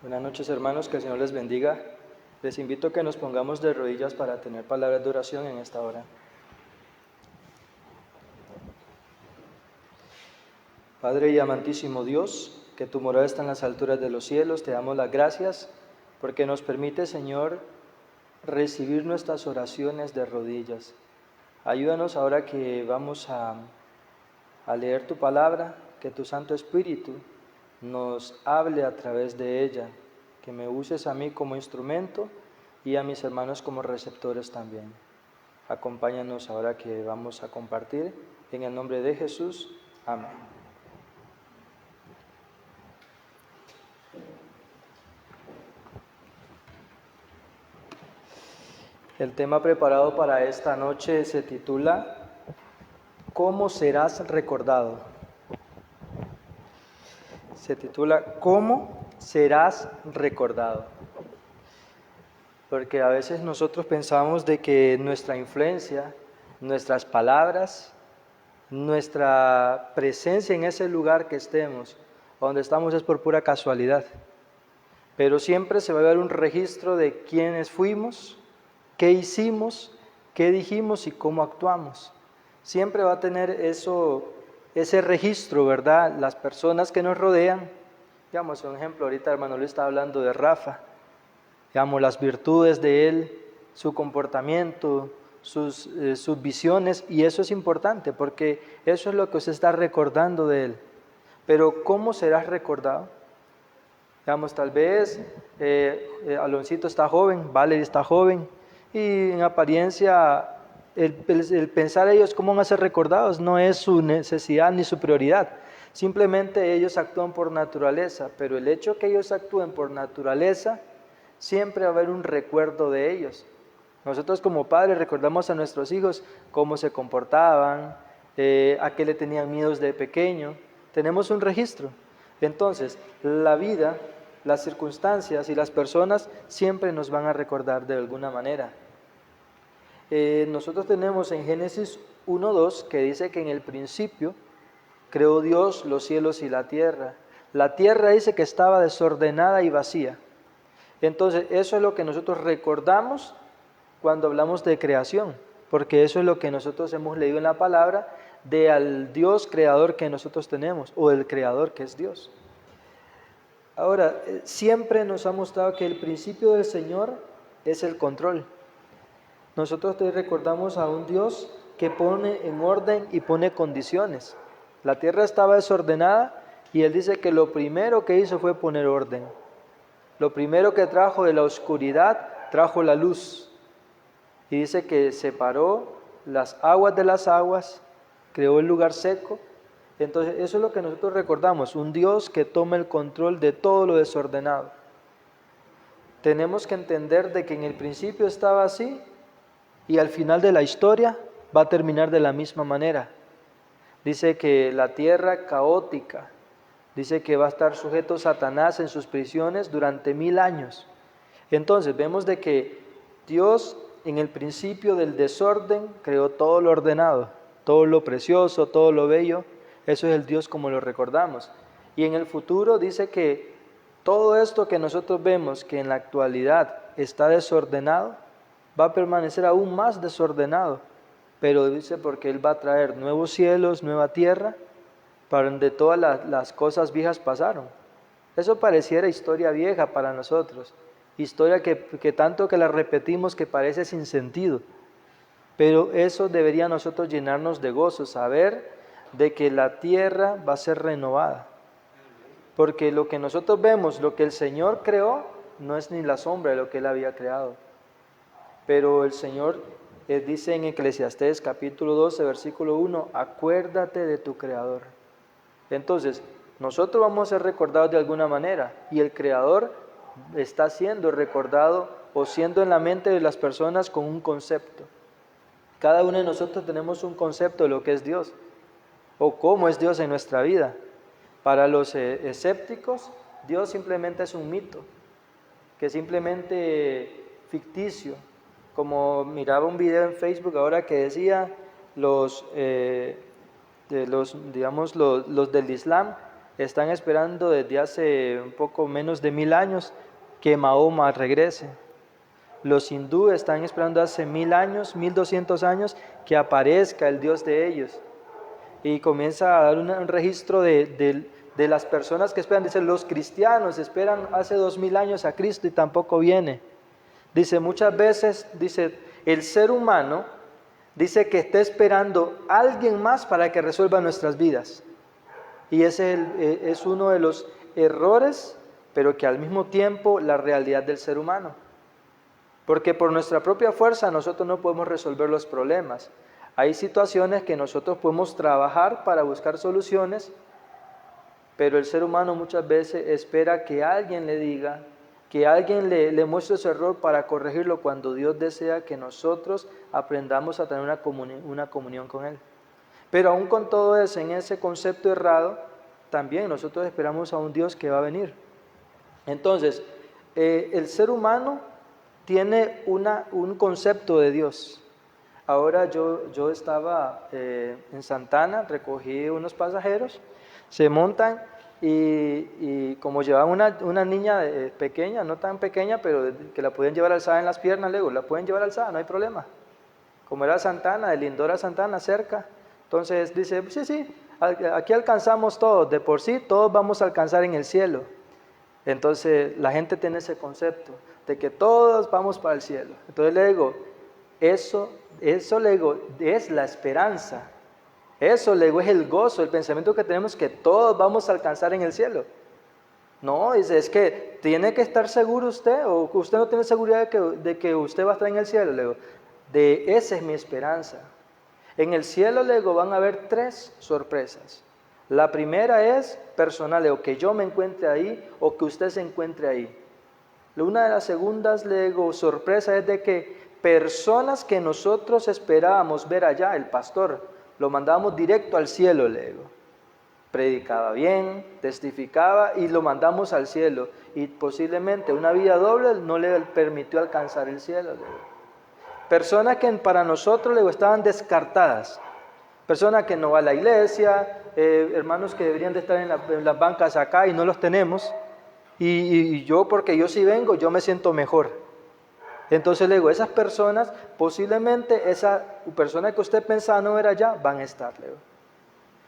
Buenas noches, hermanos, que el Señor les bendiga. Les invito a que nos pongamos de rodillas para tener palabras de oración en esta hora. Padre y amantísimo Dios, que tu morada está en las alturas de los cielos, te damos las gracias porque nos permite, Señor, recibir nuestras oraciones de rodillas. Ayúdanos ahora que vamos a leer tu palabra, que tu Santo Espíritu nos hable a través de ella, que me uses a mí como instrumento y a mis hermanos como receptores también. Acompáñanos ahora que vamos a compartir. En el nombre de Jesús, amén. El tema preparado para esta noche se titula ¿Cómo serás recordado? Se titula ¿Cómo serás recordado? Porque a veces nosotros pensamos de que nuestra influencia, nuestras palabras, nuestra presencia en ese lugar que estemos, donde estamos es por pura casualidad. Pero siempre se va a ver un registro de quiénes fuimos, qué hicimos, qué dijimos y cómo actuamos. Siempre va a tener ese registro, ¿verdad? Las personas que nos rodean. Digamos, un ejemplo, ahorita hermano Luis está hablando de Rafa. Digamos, las virtudes de él, su comportamiento, sus visiones, y eso es importante porque eso es lo que usted está recordando de él. Pero ¿cómo serás recordado? Digamos, tal vez Aloncito está joven, Valerie está joven, y en apariencia el pensar ellos cómo van a ser recordados no es su necesidad ni su prioridad. Simplemente ellos actúan por naturaleza, pero el hecho que ellos actúen por naturaleza, siempre va a haber un recuerdo de ellos. Nosotros como padres recordamos a nuestros hijos cómo se comportaban, a qué le tenían miedos de pequeño. Tenemos un registro. Entonces, la vida, las circunstancias y las personas siempre nos van a recordar de alguna manera. Nosotros tenemos en Génesis 1:2 que dice que en el principio creó Dios los cielos y la tierra. La tierra dice que estaba desordenada y vacía. Entonces, eso es lo que nosotros recordamos cuando hablamos de creación, porque eso es lo que nosotros hemos leído en la palabra de al Dios creador que nosotros tenemos, o el creador que es Dios. Ahora, siempre nos ha mostrado que el principio del Señor es el control. Nosotros te recordamos a un Dios que pone en orden y pone condiciones. La tierra estaba desordenada y Él dice que lo primero que hizo fue poner orden. Lo primero que trajo de la oscuridad, trajo la luz. Y dice que separó las aguas de las aguas, creó el lugar seco. Entonces, eso es lo que nosotros recordamos, un Dios que toma el control de todo lo desordenado. Tenemos que entender de que en el principio estaba así y al final de la historia va a terminar de la misma manera. Dice que la tierra caótica, dice que va a estar sujeto Satanás en sus prisiones durante 1000 años. Entonces vemos de que Dios en el principio del desorden creó todo lo ordenado, todo lo precioso, todo lo bello. Eso es el Dios como lo recordamos. Y en el futuro dice que todo esto que nosotros vemos que en la actualidad está desordenado, va a permanecer aún más desordenado. Pero dice porque Él va a traer nuevos cielos, nueva tierra, para donde todas las cosas viejas pasaron. Eso pareciera historia vieja para nosotros, historia que tanto que la repetimos que parece sin sentido, pero eso debería nosotros llenarnos de gozo, saber de que la tierra va a ser renovada, porque lo que nosotros vemos, lo que el Señor creó, no es ni la sombra de lo que Él había creado, pero el Señor dice en Eclesiastés capítulo 12, versículo 1, acuérdate de tu Creador. Entonces, nosotros vamos a ser recordados de alguna manera y el Creador está siendo recordado o siendo en la mente de las personas con un concepto. Cada uno de nosotros tenemos un concepto de lo que es Dios o cómo es Dios en nuestra vida. Para los escépticos, Dios simplemente es un mito, que es simplemente ficticio. Como miraba un video en Facebook ahora que decía los del Islam están esperando desde hace un poco menos de 1000 años que Mahoma regrese. Los hindúes están esperando hace 1000 años, 1200 años, que aparezca el Dios de ellos. Y comienza a dar un registro de las personas que esperan. Dice, los cristianos esperan hace 2000 años a Cristo y tampoco viene. Dice, muchas veces, dice, el ser humano, dice que está esperando a alguien más para que resuelva nuestras vidas. Y ese es uno de los errores, pero que al mismo tiempo la realidad del ser humano. Porque por nuestra propia fuerza nosotros no podemos resolver los problemas. Hay situaciones que nosotros podemos trabajar para buscar soluciones, pero el ser humano muchas veces espera que alguien le diga, que alguien le muestre su error para corregirlo, cuando Dios desea que nosotros aprendamos a tener una comunión con Él. Pero aún con todo eso, en ese concepto errado, también nosotros esperamos a un Dios que va a venir. Entonces, el ser humano tiene un concepto de Dios. Ahora yo estaba en Santana, recogí unos pasajeros, se montan y como llevaban una niña pequeña, no tan pequeña, pero que la podían llevar alzada en las piernas, le digo, la pueden llevar alzada, no hay problema. Como era Santana, de Lindora a Santana, cerca, entonces dice, sí, aquí alcanzamos todos, de por sí todos vamos a alcanzar en el cielo. Entonces la gente tiene ese concepto de que todos vamos para el cielo. Entonces le digo, eso le digo, es la esperanza. Eso le digo, es el gozo, el pensamiento que tenemos, que todos vamos a alcanzar en el cielo. No, es que tiene que estar seguro usted, o usted no tiene seguridad de que usted va a estar en el cielo. Le digo, esa es mi esperanza. En el cielo, le digo, van a haber 3 sorpresas. La primera es personal, le digo, que yo me encuentre ahí o que usted se encuentre ahí. Una de las segundas, le digo, sorpresa es de que personas que nosotros esperábamos ver allá, el pastor, lo mandábamos directo al cielo, le digo. Predicaba bien, testificaba y lo mandamos al cielo. Y posiblemente una vida doble no le permitió alcanzar el cielo, le digo. Personas que para nosotros, le digo, estaban descartadas. Personas que no van a la iglesia, hermanos que deberían de estar en las bancas acá y no los tenemos. Y yo, porque yo sí vengo, yo me siento mejor. Entonces le digo, esas personas, posiblemente esa persona que usted pensaba no era allá, van a estar, le digo.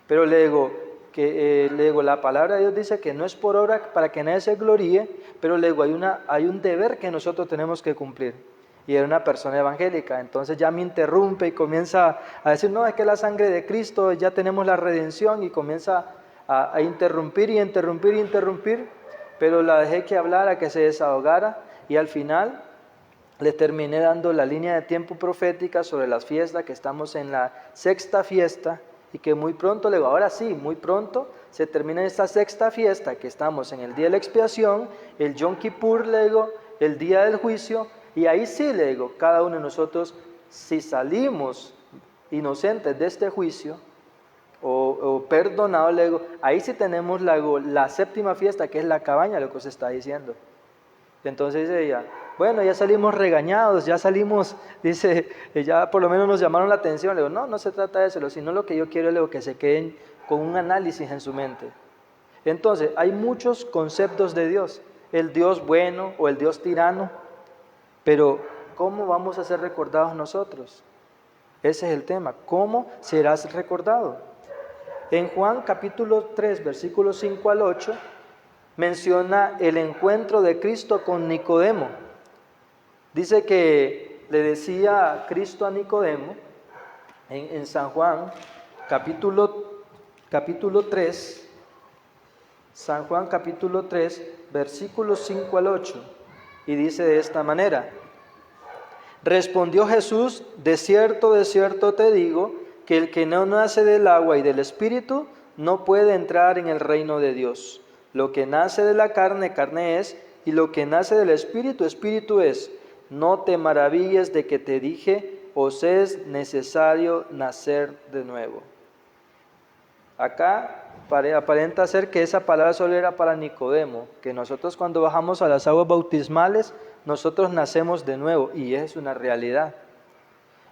Pero le digo, la palabra de Dios dice que no es por obra para que nadie se gloríe, pero le digo, hay un deber que nosotros tenemos que cumplir. Y era una persona evangélica, entonces ya me interrumpe y comienza a decir, no, es que la sangre de Cristo, ya tenemos la redención, y comienza a interrumpir, pero la dejé que hablara, que se desahogara, y al final le terminé dando la línea de tiempo profética sobre las fiestas, que estamos en la 6ª fiesta, y que muy pronto, le digo, ahora sí, muy pronto se termina esta 6ª fiesta, que estamos en el día de la expiación, el Yom Kippur, le digo, el día del juicio, y ahí sí, le digo, cada uno de nosotros, si salimos inocentes de este juicio, o perdonado, le digo, ahí sí tenemos la 7ª fiesta, que es la cabaña, lo que se está diciendo. Entonces dice ella, bueno, ya salimos regañados, ya salimos, dice, ya por lo menos nos llamaron la atención. Le digo, no se trata de eso, sino lo que yo quiero, le digo, que se queden con un análisis en su mente. Entonces, hay muchos conceptos de Dios, el Dios bueno o el Dios tirano, pero ¿cómo vamos a ser recordados nosotros? Ese es el tema, ¿cómo serás recordado? En Juan capítulo 3, versículos 5 al 8, menciona el encuentro de Cristo con Nicodemo. Dice que le decía Cristo a Nicodemo, en San Juan capítulo 3, San Juan capítulo 3, versículos 5 al 8, y dice de esta manera: respondió Jesús, de cierto te digo, que el que no nace del agua y del Espíritu no puede entrar en el reino de Dios. Lo que nace de la carne, carne es, y lo que nace del Espíritu, Espíritu es. No te maravilles de que te dije, os es necesario nacer de nuevo. Acá aparenta ser que esa palabra solo era para Nicodemo, que nosotros cuando bajamos a las aguas bautismales, nosotros nacemos de nuevo, y es una realidad.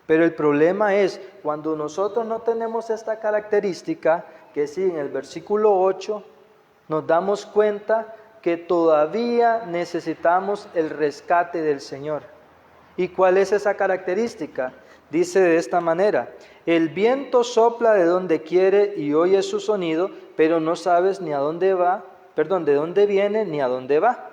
Pero el problema es cuando nosotros no tenemos esta característica, que sí, en el versículo 8 nos damos cuenta que todavía necesitamos el rescate del Señor. ¿Y cuál es esa característica? Dice de esta manera: el viento sopla de donde quiere y oyes su sonido, pero no sabes ni a dónde va, de dónde viene ni a dónde va.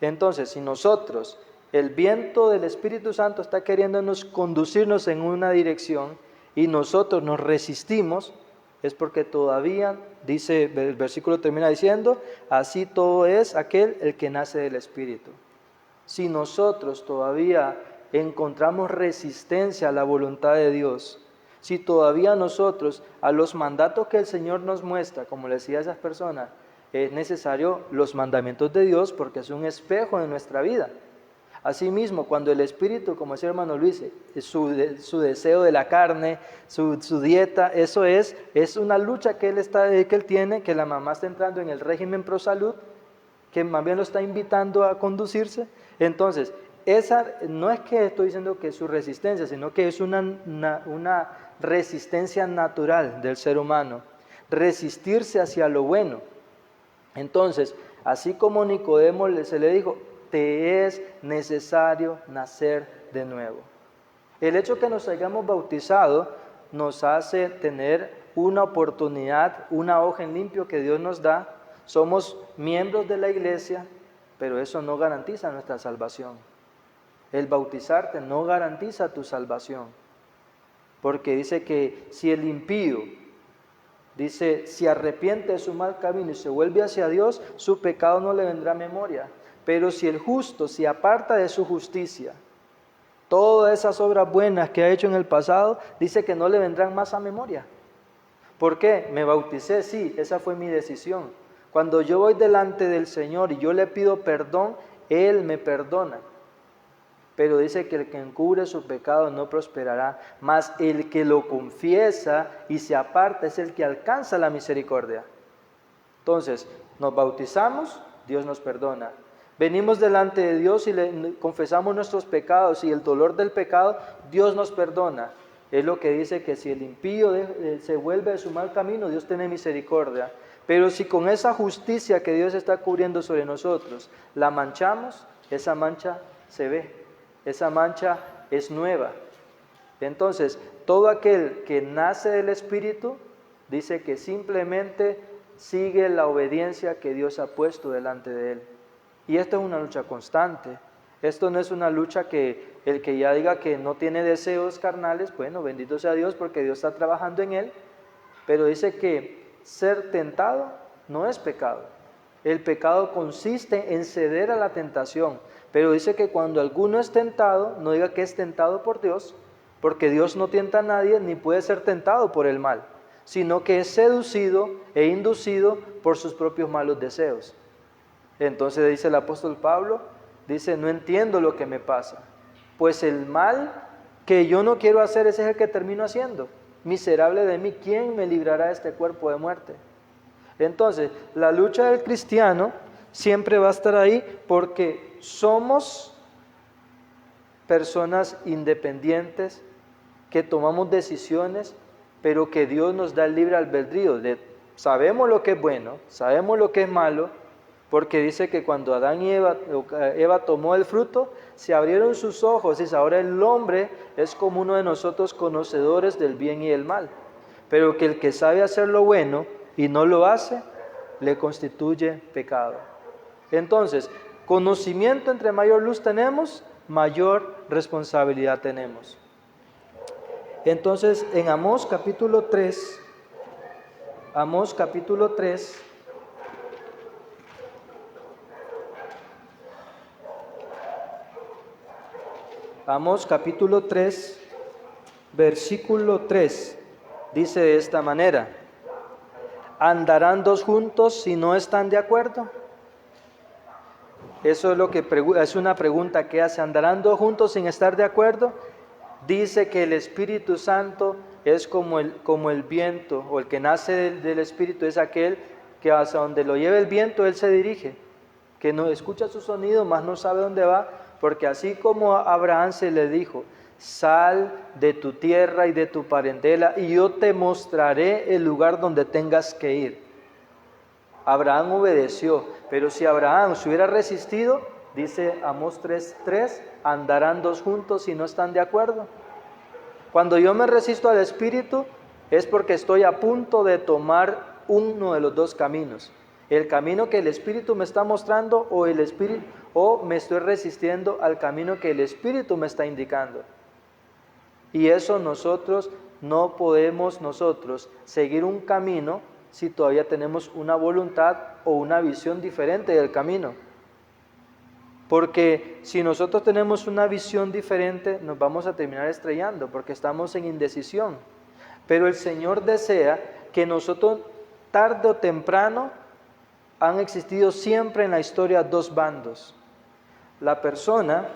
Entonces, si nosotros, el viento del Espíritu Santo está queriéndonos conducirnos en una dirección y nosotros nos resistimos, es porque todavía, dice, el versículo termina diciendo, así todo es aquel el que nace del Espíritu. Si nosotros todavía encontramos resistencia a la voluntad de Dios, si todavía nosotros a los mandatos que el Señor nos muestra, como le decía a esas personas, es necesario los mandamientos de Dios porque es un espejo de nuestra vida. Asimismo, cuando el Espíritu, como decía hermano Luis, su deseo de la carne, su dieta, eso es una lucha que él tiene, que la mamá está entrando en el régimen pro salud, que más bien lo está invitando a conducirse. Entonces, esa no es que estoy diciendo que es su resistencia, sino que es una resistencia natural del ser humano, resistirse hacia lo bueno. Entonces, así como Nicodemo se le dijo, te es necesario nacer de nuevo. El hecho que nos hayamos bautizado nos hace tener una oportunidad, una hoja en limpio que Dios nos da. Somos miembros de la iglesia, pero eso no garantiza nuestra salvación. El bautizarte no garantiza tu salvación, porque dice que si el impío, dice, si arrepiente de su mal camino y se vuelve hacia Dios, su pecado no le vendrá a memoria. Pero si el justo se aparta de su justicia, todas esas obras buenas que ha hecho en el pasado, dice que no le vendrán más a memoria. ¿Por qué? Me bauticé, sí, esa fue mi decisión. Cuando yo voy delante del Señor y yo le pido perdón, Él me perdona. Pero dice que el que encubre su pecado no prosperará, mas el que lo confiesa y se aparta es el que alcanza la misericordia. Entonces, nos bautizamos, Dios nos perdona. Venimos delante de Dios y le confesamos nuestros pecados y el dolor del pecado, Dios nos perdona. Es lo que dice que si el impío se vuelve de su mal camino, Dios tiene misericordia. Pero si con esa justicia que Dios está cubriendo sobre nosotros, la manchamos, esa mancha se ve, esa mancha es nueva. Entonces, todo aquel que nace del Espíritu, dice que simplemente sigue la obediencia que Dios ha puesto delante de él. Y esto es una lucha constante. Esto no es una lucha que el que ya diga que no tiene deseos carnales, bueno, bendito sea Dios porque Dios está trabajando en él, pero dice que ser tentado no es pecado. El pecado consiste en ceder a la tentación, pero dice que cuando alguno es tentado, no diga que es tentado por Dios, porque Dios no tienta a nadie ni puede ser tentado por el mal, sino que es seducido e inducido por sus propios malos deseos. Entonces dice el apóstol Pablo, dice, no entiendo lo que me pasa, pues el mal que yo no quiero hacer, ese es el que termino haciendo. Miserable de mí, ¿quién me librará de este cuerpo de muerte? Entonces, la lucha del cristiano siempre va a estar ahí porque somos personas independientes que tomamos decisiones, pero que Dios nos da el libre albedrío. Sabemos lo que es bueno, sabemos lo que es malo, porque dice que cuando Adán y Eva tomó el fruto, se abrieron sus ojos y ahora el hombre es como uno de nosotros conocedores del bien y del mal. Pero que el que sabe hacer lo bueno y no lo hace, le constituye pecado. Entonces, conocimiento entre mayor luz tenemos, mayor responsabilidad tenemos. Entonces, en Amós capítulo 3, Amós capítulo 3, versículo 3, dice de esta manera, ¿andarán dos juntos si no están de acuerdo? Eso es lo que es una pregunta que hace, ¿andarán dos juntos sin estar de acuerdo? Dice que el Espíritu Santo es como el viento, o el que nace del Espíritu es aquel que hacia donde lo lleva el viento, él se dirige, que no escucha su sonido, mas no sabe dónde va, porque así como a Abraham se le dijo, sal de tu tierra y de tu parentela, y yo te mostraré el lugar donde tengas que ir. Abraham obedeció, pero si Abraham se hubiera resistido, dice Amós 3:3, andarán dos juntos si no están de acuerdo. Cuando yo me resisto al Espíritu es porque estoy a punto de tomar uno de los dos caminos. El camino que el Espíritu me está mostrando o me estoy resistiendo al camino que el Espíritu me está indicando. Y eso no podemos seguir un camino si todavía tenemos una voluntad o una visión diferente del camino. Porque si nosotros tenemos una visión diferente, nos vamos a terminar estrellando, porque estamos en indecisión. Pero el Señor desea que nosotros, tarde o temprano, han existido siempre en la historia dos bandos. La persona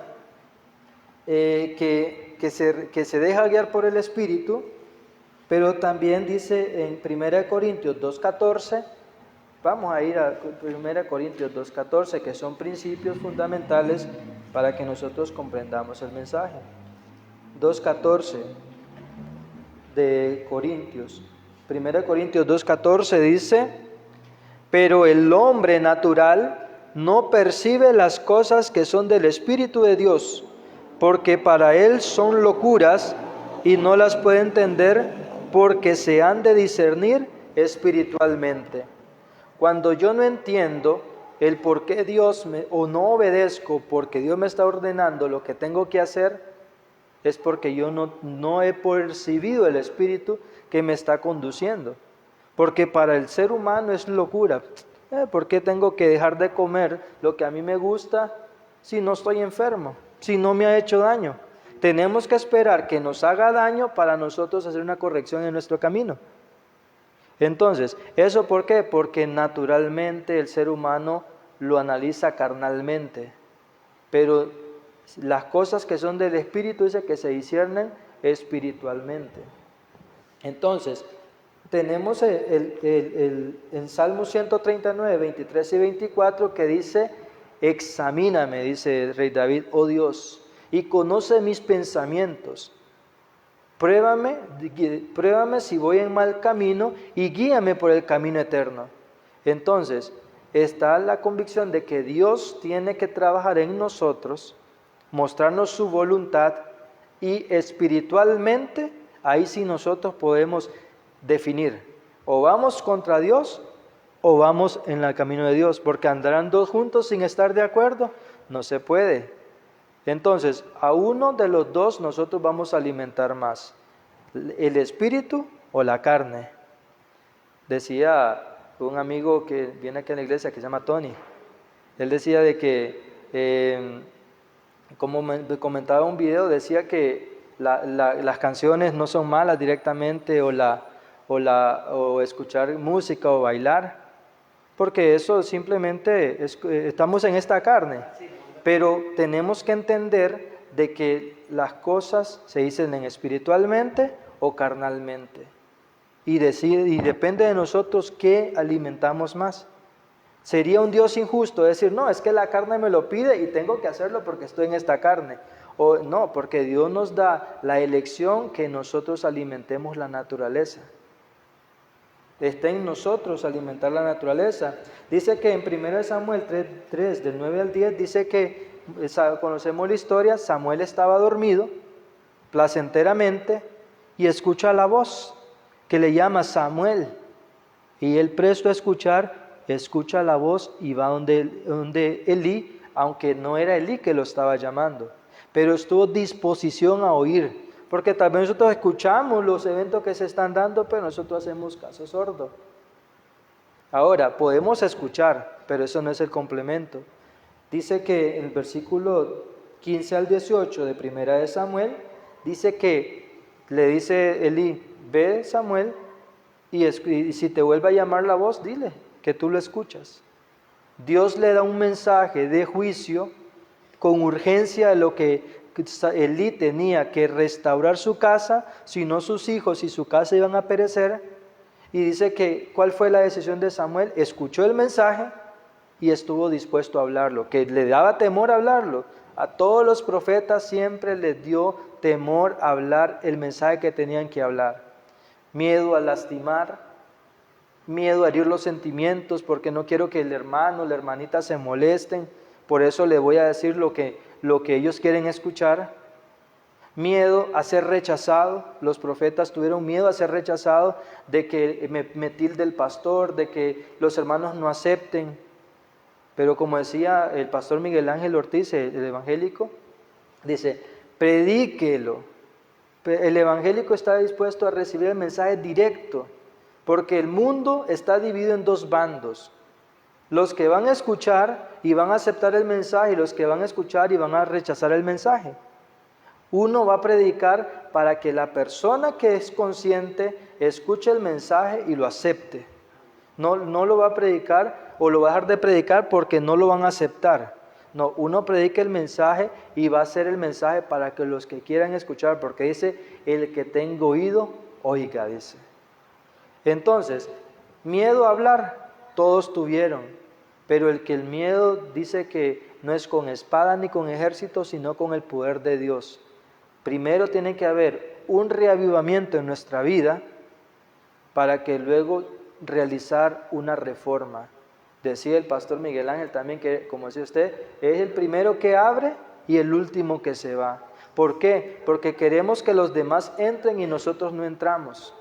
que se deja guiar por el Espíritu, pero también dice en 1 Corintios 2:14, vamos a ir a 1 Corintios 2:14, que son principios fundamentales para que nosotros comprendamos el mensaje. 2:14 de Corintios. 1 Corintios 2:14 dice: pero el hombre natural no percibe las cosas que son del Espíritu de Dios, porque para él son locuras y no las puede entender, porque se han de discernir espiritualmente. Cuando yo no entiendo el por qué o no obedezco porque Dios me está ordenando lo que tengo que hacer, es porque yo no he percibido el Espíritu que me está conduciendo. Porque para el ser humano es locura. ¿Por qué tengo que dejar de comer lo que a mí me gusta si no estoy enfermo, si no me ha hecho daño? Tenemos que esperar que nos haga daño para nosotros hacer una corrección en nuestro camino. Entonces, ¿eso por qué? Porque naturalmente el ser humano lo analiza carnalmente, pero las cosas que son del Espíritu dice que se disciernen espiritualmente. Entonces, tenemos en Salmo 139, 23 y 24 que dice: examíname, dice el rey David, oh Dios, y conoce mis pensamientos. Pruébame si voy en mal camino y guíame por el camino eterno. Entonces, está la convicción de que Dios tiene que trabajar en nosotros, mostrarnos su voluntad, y espiritualmente, ahí sí nosotros podemos definir, o vamos contra Dios o vamos en el camino de Dios, porque andarán dos juntos sin estar de acuerdo, no se puede. Entonces, a uno de los dos nosotros vamos a alimentar más, el espíritu o la carne. Decía un amigo que viene aquí a la iglesia que se llama Tony, él decía de que, como me comentaba un video, decía que las canciones no son malas directamente, o escuchar música o bailar, porque eso simplemente estamos en esta carne, pero tenemos que entender de que las cosas se dicen espiritualmente o carnalmente, y depende de nosotros qué alimentamos más. Sería un Dios injusto decir: no, es que la carne me lo pide y tengo que hacerlo porque estoy en esta carne. O no, porque Dios nos da la elección que nosotros alimentemos la naturaleza. Está en nosotros alimentar la naturaleza. Dice que en 1 Samuel 3, del 9 al 10, dice que, conocemos la historia, Samuel estaba dormido placenteramente y escucha la voz que le llama Samuel. Y él, presto a escuchar, escucha la voz y va donde Elí, aunque no era Elí que lo estaba llamando, pero estuvo disposición a oír. Porque tal vez nosotros escuchamos los eventos que se están dando, pero nosotros hacemos caso sordo. Ahora, podemos escuchar, pero eso no es el complemento. Dice que en el versículo 15 al 18 de 1 Samuel, dice que le dice Elí: ve Samuel, y si te vuelve a llamar la voz, dile que tú lo escuchas. Dios le da un mensaje de juicio con urgencia de lo que Elí tenía que restaurar su casa, si no sus hijos y su casa iban a perecer. Y dice que, ¿cuál fue la decisión de Samuel? Escuchó el mensaje y estuvo dispuesto a hablarlo, que le daba temor hablarlo. A todos los profetas siempre les dio temor hablar el mensaje que tenían que hablar. Miedo a lastimar, miedo a herir los sentimientos, porque no quiero que el hermano, la hermanita se molesten, por eso le voy a decir lo que ellos quieren escuchar. Miedo a ser rechazado, los profetas tuvieron miedo a ser rechazados, de que me tilde el pastor, de que los hermanos no acepten. Pero como decía el pastor Miguel Ángel Ortiz, el evangélico, dice, predíquelo. El evangélico está dispuesto a recibir el mensaje directo, porque el mundo está dividido en dos bandos. Los que van a escuchar y van a aceptar el mensaje, y los que van a escuchar y van a rechazar el mensaje. Uno va a predicar para que la persona que es consciente escuche el mensaje y lo acepte. No lo va a predicar o lo va a dejar de predicar porque no lo van a aceptar. No, uno predica el mensaje y va a hacer el mensaje para que los que quieran escuchar, porque dice, el que tenga oído, oiga, dice. Entonces, miedo a hablar, todos tuvieron, pero el miedo dice que no es con espada ni con ejército, sino con el poder de Dios. Primero tiene que haber un reavivamiento en nuestra vida para que luego realizar una reforma. Decía el pastor Miguel Ángel también que, como decía usted, es el primero que abre y el último que se va. ¿Por qué? Porque queremos que los demás entren y nosotros no entramos.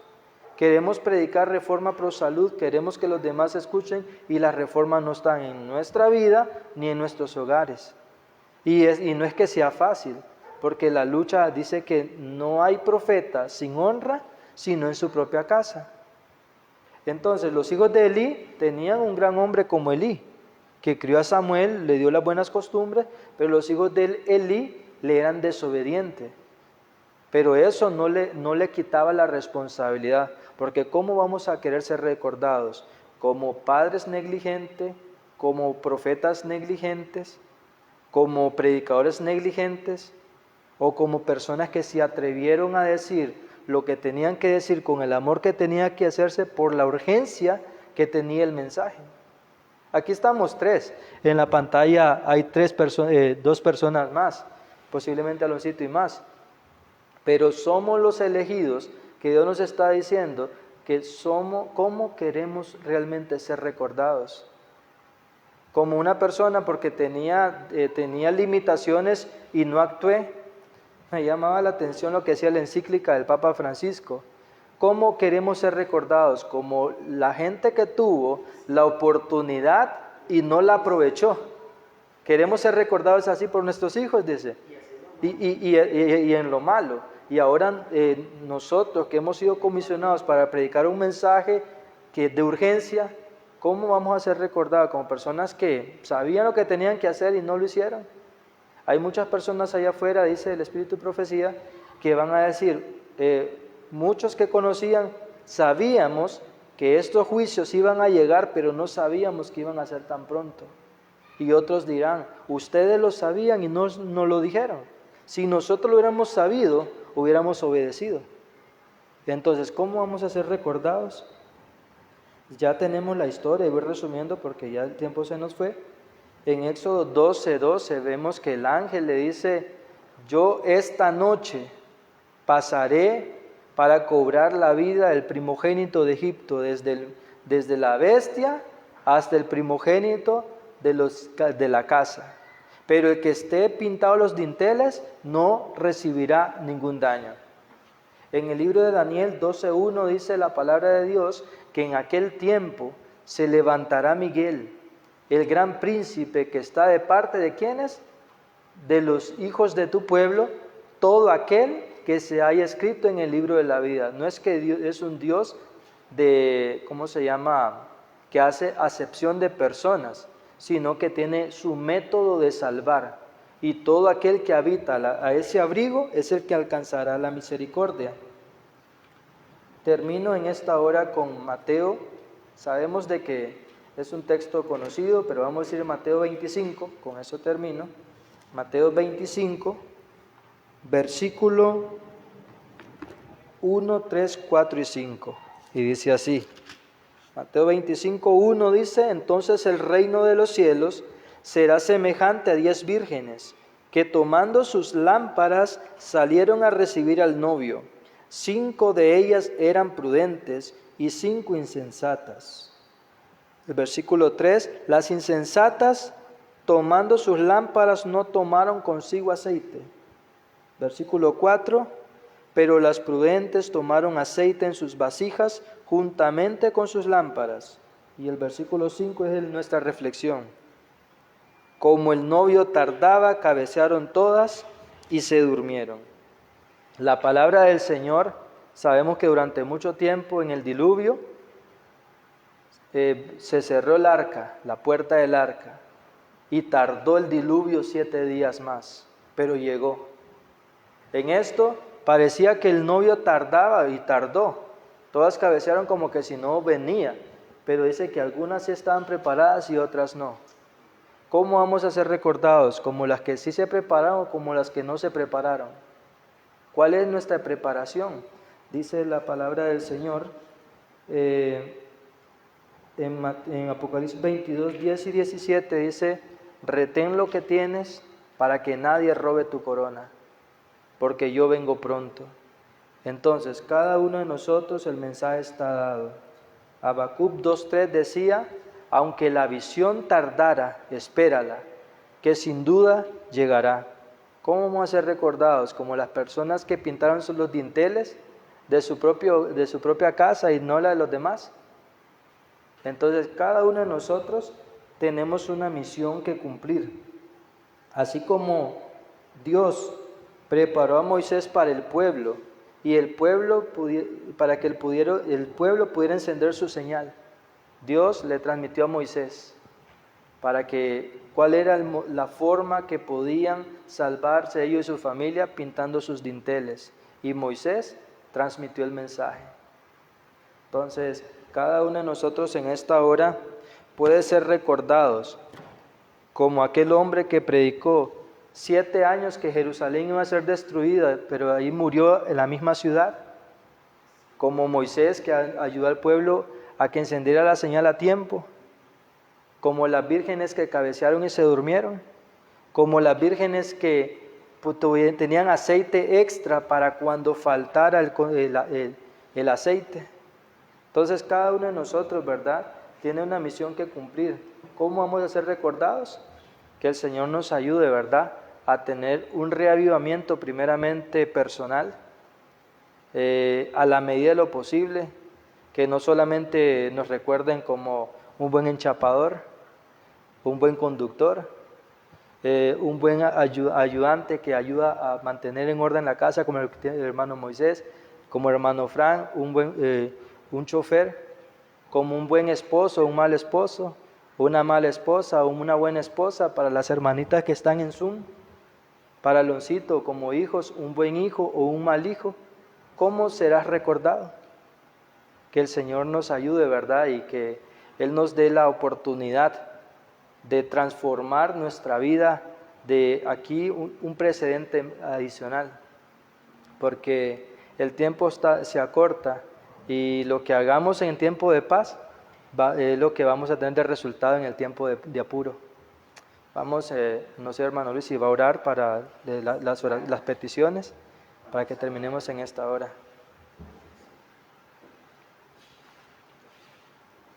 Queremos predicar reforma pro salud, queremos que los demás escuchen y las reformas no están en nuestra vida ni en nuestros hogares. Y no es que sea fácil, porque la lucha dice que no hay profeta sin honra, sino en su propia casa. Entonces los hijos de Elí tenían un gran hombre como Elí, que crió a Samuel, le dio las buenas costumbres, pero los hijos de Elí le eran desobedientes. Pero eso no le quitaba la responsabilidad, porque ¿cómo vamos a querer ser recordados? ¿Como padres negligentes, como profetas negligentes, como predicadores negligentes, o como personas que se atrevieron a decir lo que tenían que decir con el amor que tenía que hacerse por la urgencia que tenía el mensaje? Aquí estamos tres, en la pantalla hay dos personas más, posiblemente Aloncito y más, pero somos los elegidos que Dios nos está diciendo que somos, cómo queremos realmente ser recordados. Como una persona porque tenía limitaciones y no actué. Me llamaba la atención lo que decía la encíclica del Papa Francisco. ¿Cómo queremos ser recordados? Como la gente que tuvo la oportunidad y no la aprovechó. Queremos ser recordados así por nuestros hijos, dice. Y en lo malo. Y ahora nosotros que hemos sido comisionados para predicar un mensaje que de urgencia, ¿cómo vamos a ser recordados? Como personas que sabían lo que tenían que hacer y no lo hicieron. Hay muchas personas allá afuera, dice el Espíritu de Profecía, que van a decir, muchos que conocían, sabíamos que estos juicios iban a llegar, pero no sabíamos que iban a ser tan pronto. Y otros dirán, ustedes lo sabían y no lo dijeron. Si nosotros lo hubiéramos sabido, hubiéramos obedecido. Entonces, ¿cómo vamos a ser recordados? Ya tenemos la historia, y voy resumiendo porque ya el tiempo se nos fue. En Éxodo 12:12 vemos que el ángel le dice, yo esta noche pasaré para cobrar la vida del primogénito de Egipto, desde la bestia hasta el primogénito de la casa. Pero el que esté pintado los dinteles no recibirá ningún daño. En el libro de Daniel 12:1 dice la palabra de Dios que en aquel tiempo se levantará Miguel, el gran príncipe que está de parte de ¿quiénes? De los hijos de tu pueblo, todo aquel que se haya escrito en el libro de la vida. No es que Dios es un Dios de, ¿cómo se llama?, que hace acepción de personas, sino que tiene su método de salvar. Y todo aquel que habita a ese abrigo es el que alcanzará la misericordia. Termino en esta hora con Mateo. Sabemos de que es un texto conocido, pero vamos a decir Mateo 25, con eso termino. Mateo 25, versículo 1, 3, 4 y 5. Y dice así, Mateo 25, 1 dice, entonces el reino de los cielos será semejante a 10 vírgenes, que tomando sus lámparas salieron a recibir al novio. 5 de ellas eran prudentes y 5 insensatas. El versículo 3, las insensatas tomando sus lámparas no tomaron consigo aceite. Versículo 4, pero las prudentes tomaron aceite en sus vasijas juntamente con sus lámparas. Y el versículo 5 es nuestra reflexión. Como el novio tardaba, cabecearon todas y se durmieron. La palabra del Señor, sabemos que durante mucho tiempo en el diluvio se cerró el arca, la puerta del arca, y tardó el diluvio 7 días más, pero llegó. En esto parecía que el novio tardaba y tardó. Todas cabecearon como que si no venía, pero dice que algunas sí estaban preparadas y otras no. ¿Cómo vamos a ser recordados? ¿Como las que sí se prepararon o como las que no se prepararon? ¿Cuál es nuestra preparación? Dice la palabra del Señor en Apocalipsis 22, 10 y 17, dice, retén lo que tienes para que nadie robe tu corona, porque yo vengo pronto. Entonces, cada uno de nosotros el mensaje está dado. Habacuc 2:3 decía, aunque la visión tardara, espérala, que sin duda llegará. ¿Cómo vamos a ser recordados? Como las personas que pintaron los dinteles de su propia casa y no la de los demás. Entonces, cada uno de nosotros tenemos una misión que cumplir. Así como Dios preparó a Moisés para el pueblo y para que el pueblo pudiera encender su señal, Dios le transmitió a Moisés cuál era la forma que podían salvarse ellos y su familia pintando sus dinteles. Y Moisés transmitió el mensaje. Entonces, cada uno de nosotros en esta hora puede ser recordados como aquel hombre que predicó 7 años que Jerusalén iba a ser destruida, pero ahí murió en la misma ciudad, como Moisés que ayudó al pueblo a que encendiera la señal a tiempo, como las vírgenes que cabecearon y se durmieron, como las vírgenes que tenían aceite extra para cuando faltara el aceite. Entonces cada uno de nosotros, ¿verdad?, tiene una misión que cumplir. ¿Cómo vamos a ser recordados? Que el Señor nos ayude, ¿verdad?, a tener un reavivamiento primeramente personal, a la medida de lo posible, que no solamente nos recuerden como un buen enchapador, un buen conductor, un buen ayudante que ayuda a mantener en orden la casa, como el hermano Moisés, como el hermano Fran, un chofer, como un buen esposo, un mal esposo, una mala esposa o una buena esposa para las hermanitas que están en Zoom, para Aloncito como hijos, un buen hijo o un mal hijo. ¿Cómo serás recordado? Que el Señor nos ayude, ¿verdad? Y que Él nos dé la oportunidad de transformar nuestra vida, de aquí un precedente adicional, porque el tiempo se acorta y lo que hagamos en tiempo de paz es lo que vamos a tener de resultado en el tiempo de apuro. Vamos, no sé, hermano Luis, si va a orar para las peticiones, para que terminemos en esta hora.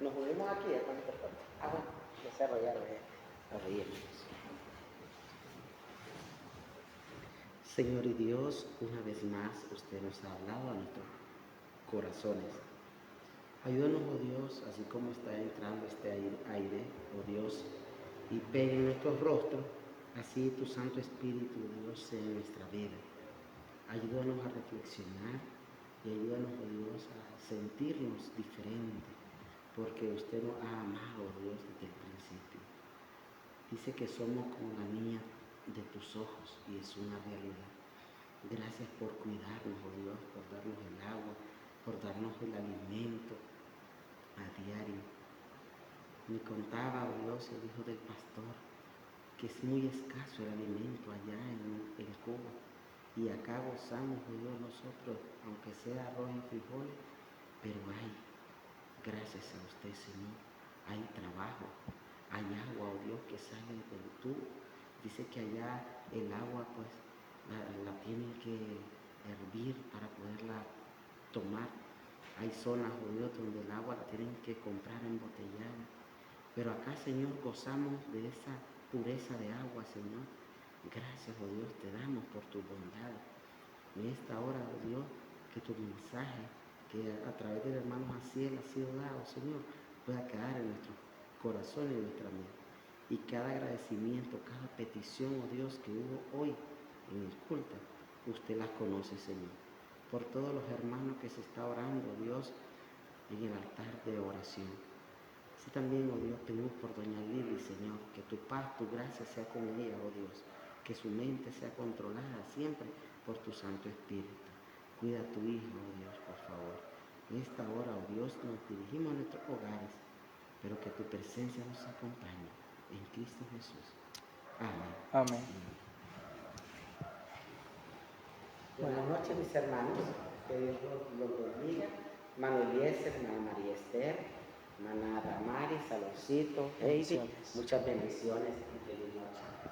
Nos unimos aquí, hermano. Bueno, desarrollar Señor y Dios, una vez más usted nos ha hablado a nuestros corazones. Ayúdanos, oh Dios, así como está entrando este aire, oh Dios, y pegue en nuestros rostros, así tu Santo Espíritu, Dios, sea en nuestra vida. Ayúdanos a reflexionar y ayúdanos, oh Dios, a sentirnos diferentes, porque usted nos ha amado, oh Dios, desde el principio. Dice que somos como la niña de tus ojos y es una realidad. Gracias por cuidarnos, oh Dios, por darnos el agua, por darnos el alimento a diario. Me contaba, oh Dios, el hijo del pastor, que es muy escaso el alimento allá en Cuba. Y acá gozamos, oh Dios, nosotros, aunque sea arroz y frijoles, pero hay, gracias a usted, Señor, hay trabajo, hay agua, oh Dios, que sale del tubo. Dice que allá el agua, pues, la tienen que hervir para poderla tomar. Hay zonas, oh Dios, donde el agua la tienen que comprar embotellada. Pero acá, Señor, gozamos de esa pureza de agua, Señor. Gracias, oh Dios, te damos por tu bondad. En esta hora, oh Dios, que tu mensaje, que a través del hermano Jaciel ha sido dado, Señor, pueda quedar en nuestro corazón y en nuestra mente. Y cada agradecimiento, cada petición, oh Dios, que hubo hoy en el culto, usted las conoce, Señor. Por todos los hermanos que se está orando, oh Dios, en el altar de oración. Así también, oh Dios, pedimos por doña Lili, Señor, que tu paz, tu gracia sea con ella, oh Dios, que su mente sea controlada siempre por tu Santo Espíritu. Cuida a tu hijo, oh Dios, por favor. En esta hora, oh Dios, nos dirigimos a nuestros hogares, pero que tu presencia nos acompañe. En Cristo Jesús. Amén. Amén. Buenas noches, mis hermanos. Que Dios los bendiga. Hermano Eliezer, hermana María Esther, hermana Damaris, Salorcito, Heidi. Muchas bendiciones y feliz noche.